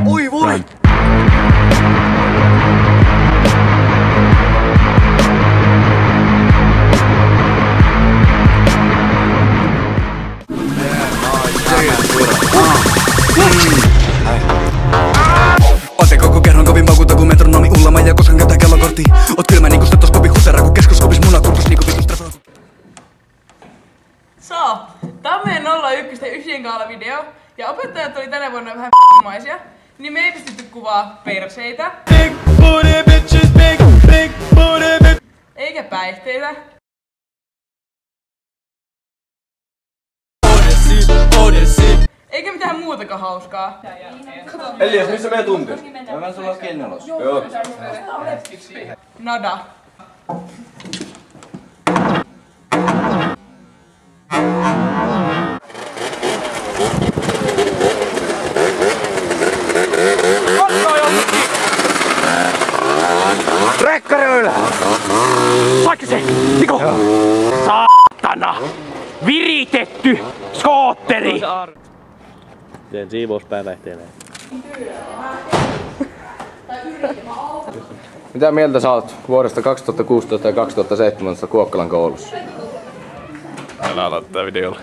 Oi voi! Ote koko kerron kovin vakuuta kun metronomi ullama ja koskaan käytä kellokorttia. Oot kylmä niinku stetoskopi husera kun keskuskopis munakurkus niinku vitus trefaa. Tää on meidän 01 ysien kaala video. Ja opettajat oli tänä vuonna vähän maisia. Niin me ei pystytty kuvaa perseitä. Big booty bitches, big booty bitches. Eikä päihteitä. Eikä mitään muutakaan hauskaa. Elias, missä meidän tunti? Mä sulla on kennelos. Joo. Nada. Rekkari ylä! Vaikka se! Niko! Saatana! Viritetty skootteri! Teen siivouspäiväihtelee. Mitä mieltä sä oot vuodesta 2016 ja 2017 Kuokkalan koulussa? Älä aloita tää videolla.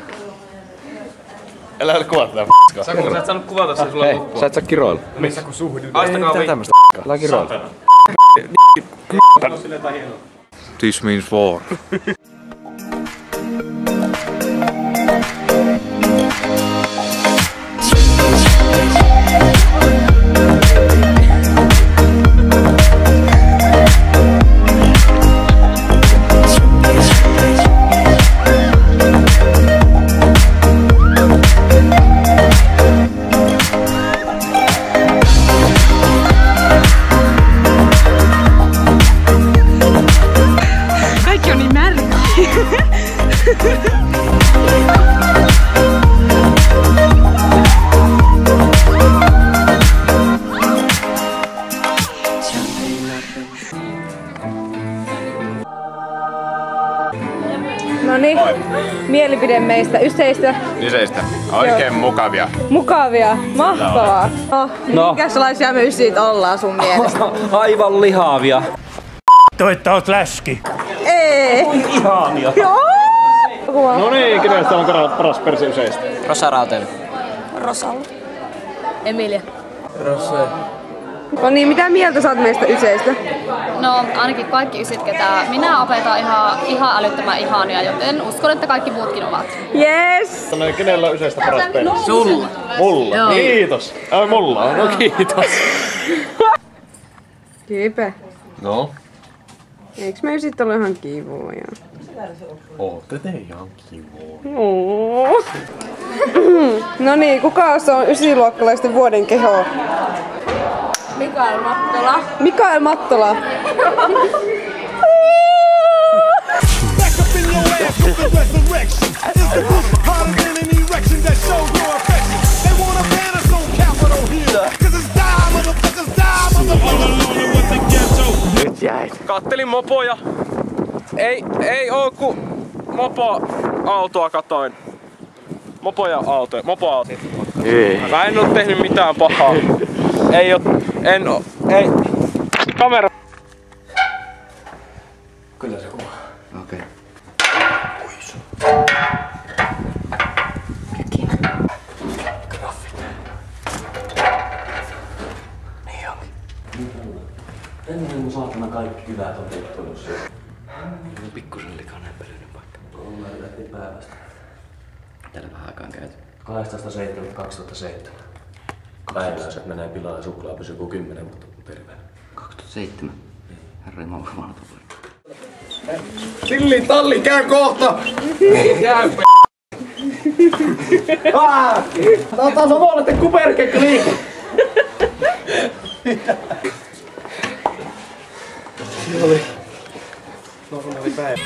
Älä kuvata tää f***kaa. Sä et saanut kuvata sen sulla Hei, loppua. sä et saa kiroilla. Missä kun suhdin? Aistakaa Tämmöstä älä kiroilla. This means war. Kaikki on niin märkä. Noniin, mielipide meistä yseistä. Yseistä. Oikein mukavia. Mukavia, mahtavaa. Minkälaisia me ysit ollaan sun mielestä? Aivan lihavia. Toi, että oot läski. Ei! Ihania. Joo! No niin, kenestä on paras persi yseistä? Rosa Rautelu. Emilia. No niin, mitä mieltä sä oot meistä yseistä? No ainakin kaikki ysit, ketä minä opetan ihan älyttömän ihania, joten uskon, että kaikki muutkin ovat. Yes! Kenellä on yseistä paras persi? Sulla. Mulla. Joo. Kiitos. Ai mulla on. No kiitos. Kiipe. No. Eiks me ysit ole ihan kivoja? Ootte te ihan kivoja. No niin, kuka on ysiluokkalaisten vuoden keho? Mikael Mattola. Mikael Mattola. Nyt jäi. Kattelin mopoja. Ei oo ku mopoautoa katoin. Mopoautoja. Ei. Mä en oo tehnyt mitään pahaa. Ei. Kamera. Kyllä se kuvaa. Okei. Graffit. Niin onkin. Ennen mun saatana kaikki kylät on tehty siellä. On pikkusen likainen pelinen paikka. Tuolla lähtiin päivästä. Täällä vähän aikaan käyty. 18.7.2007. Päiväiset menee pilalle, suklaa pysyy kuin 10, mutta terveen. 2007? Herra Jumala, vanha tulee. Silli talli, käy kohta! Käy Tää on taas omalle kuperkekko liikkuu. Siinä oli normaali päivä.